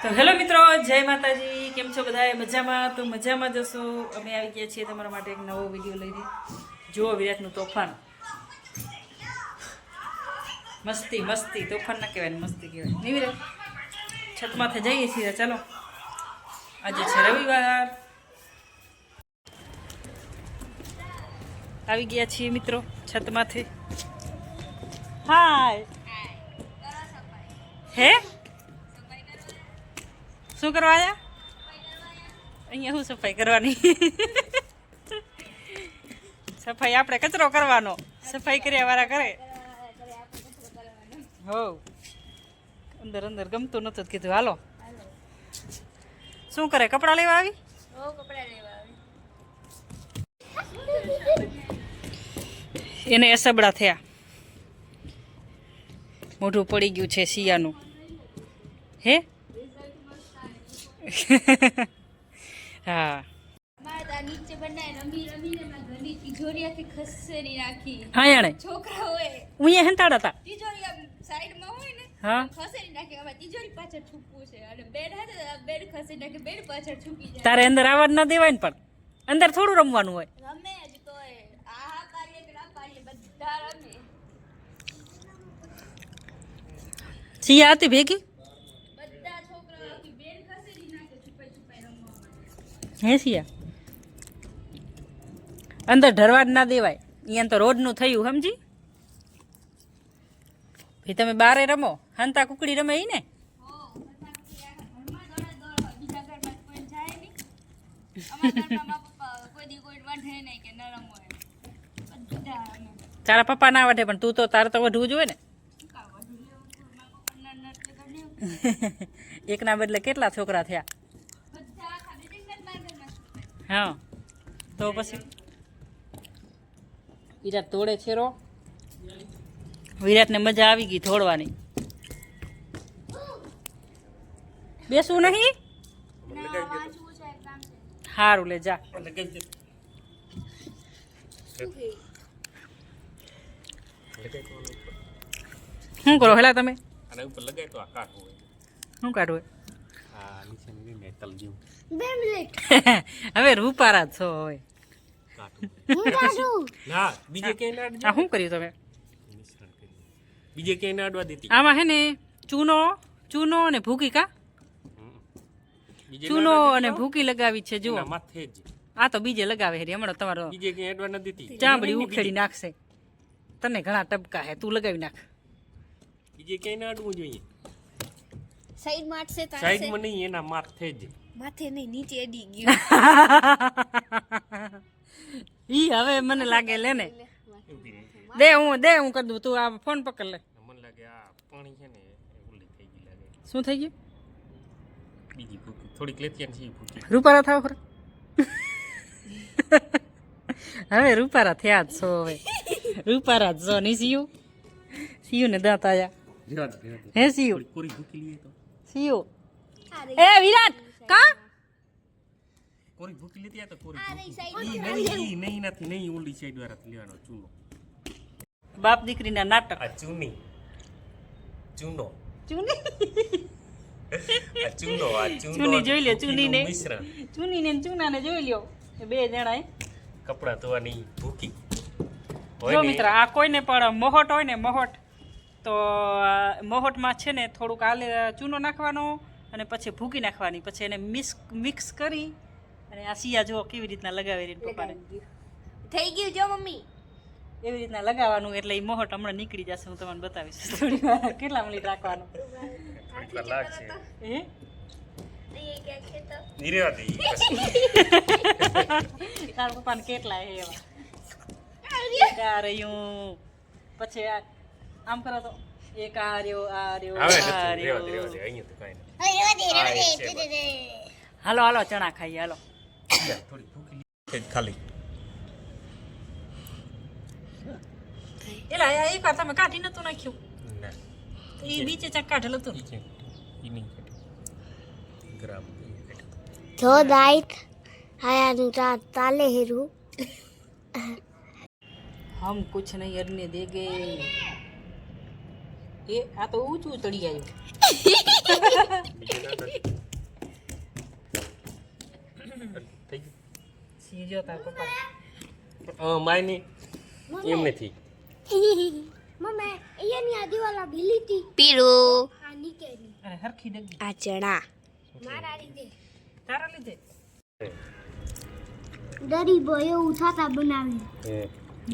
તો હેલો મિત્રો, જય માતાજી. કેમ છો બધા? મજામાં? તો મજામાં જશો. અમે આવી ગયા છીએ તમારા માટે એક નવો વિડીયો લઈને. જુઓ વિરાટનું તોફાન. મસ્તી મસ્તી, તોફાન ના કહેવાય, મસ્તી કહેવાય નહીં વિરાટ? છતમાંથી જઈએ છીએ. ચાલો, આજે છે રવિવાર. આવી ગયા છીએ મિત્રો છતમાંથી. હાય. હે શું કરવા આવ્યા? અહીંયા શું સફાઈ કરવાની? સફાઈ આપણે કચરો કરવાનો, સફાઈ કર્યા વાળા કરે. હો અંદર અંદર ગમતું નતું, કીધું હાલો. શું કરે? કપડાં લેવા આવી? એને અસબડા થયા, મોઢું પડી ગયું છે શિયાનું. હે હા, છોકરા હંતાડા હતા. હા, તારે અંદર આવવા ના દેવાય ને, પણ અંદર થોડું રમવાનું હોય. સિયા હતી ભેગી? હે સિયા, અંદર ઢરવા જ ના દેવાય. અહીંયા તો રોડનું થયું, સમજી? ભાઈ તમે બારે રમો, હંતા કુકડી રમે ઈ ને. તારા પપ્પા ના વઢે, પણ તું તો તારે તો વઢવું જોઈએ ને. એકના બદલે કેટલા છોકરા થયા? હા, તો પછી વિરાટ તોડે છેરો. વિરાટને મજા આવી ગઈ તોડવાની. બેસવું નહીં? સારું, લે જા. શું કરો હેલા તમે? શું કાઢવું? હવે રૂપારા છો. હવે શું કર્યું તમે? આમાં હે ને ચૂનો અને ભૂકી. કા ચૂનો અને ભૂકી લગાવી છે. જુઓ, આ તો બીજે લગાવે છે. હમણાં તમારો ચામડી ઉખેડી નાખશે. તને ઘણા ટપકા હે, તું લગાવી નાખ. બીજે ક્યાંય ના અડવું જોઈએ. સાઈડમાં અડશે તો સાઈડમાં નહીં, એના માથે જ. માથે નહીં, નીચે અડી ગયું. ઈ હવે મને લાગે લે ને. દે હું કરી દઉં. તું આ ફોન પકડ લે. મને લાગે આ પાણી છે ને ઓલી થઈ ગઈ લાગે. શું થઈ ગયું? બીજી ભૂકી થોડીક લેતી ને સી ભૂકી. રૂપારા થાવ ખરા. હવે રૂપારા થયા જ છો. હવે રૂપારા જ છો નહીં? સિયુ ને દાંત આયા. હે સિયુ? પૂરી ભૂકી લઈએ તો. સિયુ એ વિરાટ કા કોરી ભૂકી લેતી તો કોરી નહીં નથી, નહીં ઓલી સાઈડ વાળા લેવાનો ચૂનો. બાપ દીકરીના નાટક. આ ચૂનો ચૂની જોઈ લ્યો. ચૂનીને મિશ્રણ, ચૂનીને ચૂનાને જોઈ લ્યો. બે જણા કપડા ધોવાની ભૂકી. જો મિત્ર, આ કોઈને પણ મોહટ હોય ને, મોહટ તો મોહટમાં છે ને થોડુંક ચૂનો નાખવાનો અને પછી ભૂકી નાખવાની. પછી એને મિક્સ કરી અને આ સિયા જો કેવી રીતના લગાવી રહી પપ્પાને. થઈ ગયું જો મમ્મી, એવી રીતના લગાવવાનું. એટલે એ મોહટ હમણાં નીકળી જશે. હું તમને બતાવીશ થોડી વાર કેટલા મિનિટ રાખવાનું. લાગશે હે તારા પપ્પાને કેટલા હે એવા રહ્યું. પછી આમ કરો તો એક આ રહ્યો. હાલો ચણા ખાઈએ. હાલો ખાલી એલા એક વાર તમે કાઢી નતું નાખ્યું? એ બીચે ચાક કાઢેલું હતું. જો દાઈત આયા તાલે હેરું. हम कुछ नहीं करने देंगे. ये आ तो ऊंचू चढ़ी आयो. ગયો તા પપ્પા માયની એમ નથી મમ્મી અહીંયાની આ દિવાલા ભીલી હતી પીળું આ નીચેની અરે હરખી ડગી આ ચણા મારા લીધે તારા લીધે ગરીબો એવું થાતા બનાવી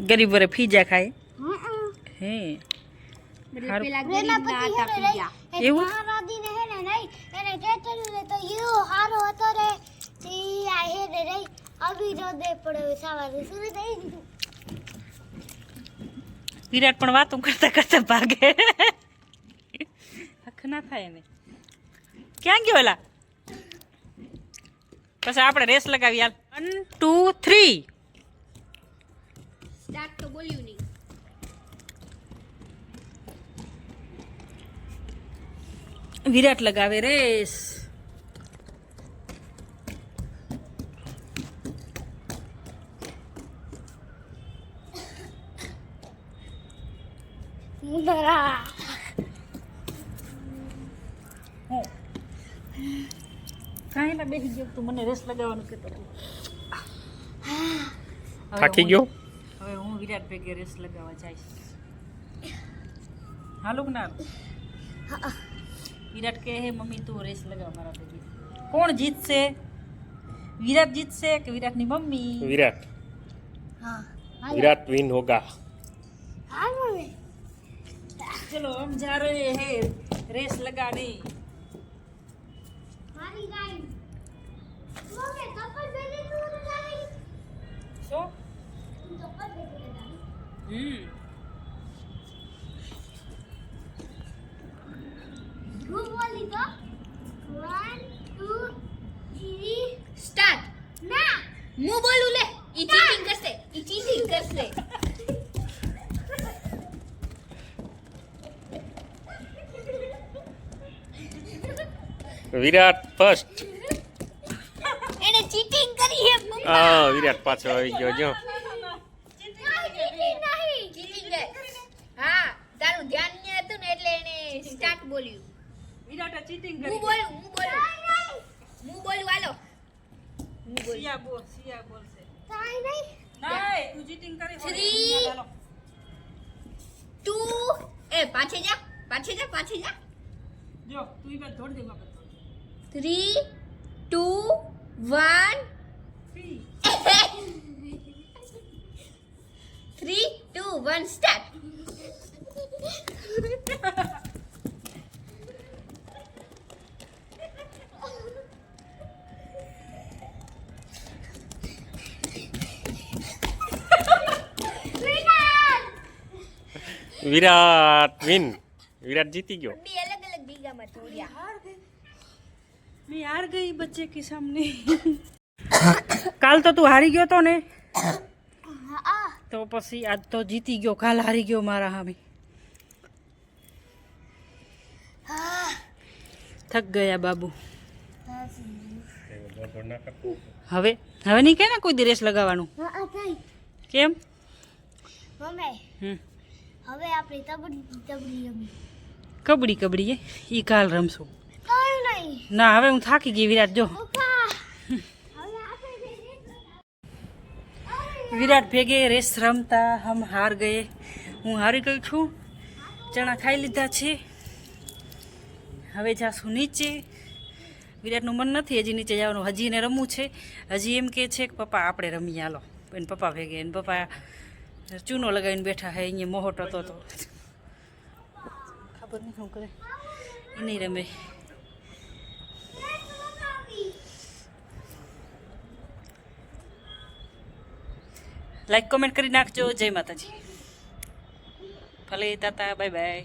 ગરીબ વરે ફીજા ખાય હે પેલા રેના ગરીબ ના પછી હતા હેને પીજા એવું? મહારાજીને હે ને નહીં એને ચેતર્યું ને તો એવો હારો હતો રે ઈ આ હે ને રહી અભિરો દે પડે સવારે સુરત આવી દીધું વિરાટ પણ વાતો કરતા કરતા ભાગે હક ના થાય એને ક્યાં ગયો એલા પછી આપણે રેસ લગાવી હાલ 1 2 3 સ્ટાર્ટ તો બોલ્યું નહીં વિરાટ લગાવે રેસ મુદરા કાંઈ ના બેસી ગયો તું મને રેસ લગાવવાનું કહેતો હતો. થાકી ગયો હવે હું વિરાટ ભેગે રેસ લગાવવા જઈશ હાલું ના વિરાટ કહે હે મમ્મી તું રેસ લગાવ મારા ભેગી કોણ જીતશે વિરાટ જીતશે કે વિરાટની મમ્મી વિરાટ હા વિરાટ વિન હોગા હા મમ્મી ચલો હમ જા રહે હે રેસ લગાને મારી ગાય મમ્મી કપલ બેલી તું લગાવી શું કપલ બેલી લગાવી હું બોલી તો 1 2 3 સ્ટાર્ટ ના હું બોલું લે ઈ ચીટિંગ કરશે ઈ ચીટિંગ કરશે વિરાટ ફર્સ્ટ એને ચીટિંગ કરી હે મમ્મી હા વિરાટ પાછો આવી ગયો જો ચીટિંગ હે હા તારું ધ્યાન ન હતું ને એટલે એને સ્ટાર્ટ બોલ્યું વિરાટે ચીટિંગ હું કરી બોલું હાલો સિયા બોલશે તાઈ નહીં નહીં તું ચીટિંગ કરી Three. ચાલો. 2 એ પાછે જા જો તું ઈ બાજુ દોડ દે બાપા 3 2 1 3 3 2 1 સ્ટાર્ટ વિરાટ વિન વિરાટ જીતી ગયો બે અલગ અલગ ભીગામાં તોડ્યા मैं हार गई बच्चे के सामने काल तो तू हारी गयो तो ने तो पसी आज तो जीती गयो काल हारी गयो मारा हामे थक गया बाबू હવે હવે નહીં કે ને કોઈ દી રેસ લગાવવાનું હા તાઈ કેમ મમ્મી હમ હવે આપણે તબડી રમી કબડ્ડી કબડ્ડી ઈ કાલ રમશું કાઈ નહીં ના હવે હું થાકી ગઈ વિરાટ જો પપ્પા હવે આપણે વિરાટ ભેગે રેસ રમતા હમ હાર ગયે હું હારી ગઈ છું ચણા ખાઈ લીધા છે હવે જાશું નીચે વિરાટનું મન નથી હજી નીચે જવાનું હજી એને રમવું છે હજી એમ કહે છે કે પપ્પા આપણે રમીએ હાલો એને પપ્પા ભેગે એને પપ્પા ચૂનો લગાવીને બેઠા હે અહીંયા મોહટ હતો તો ખબર નહીં શું કરે એ નહીં રમે લાઈક કોમેન્ટ કરી નાખજો જય માતાજી ભલે તાતા બાય બાય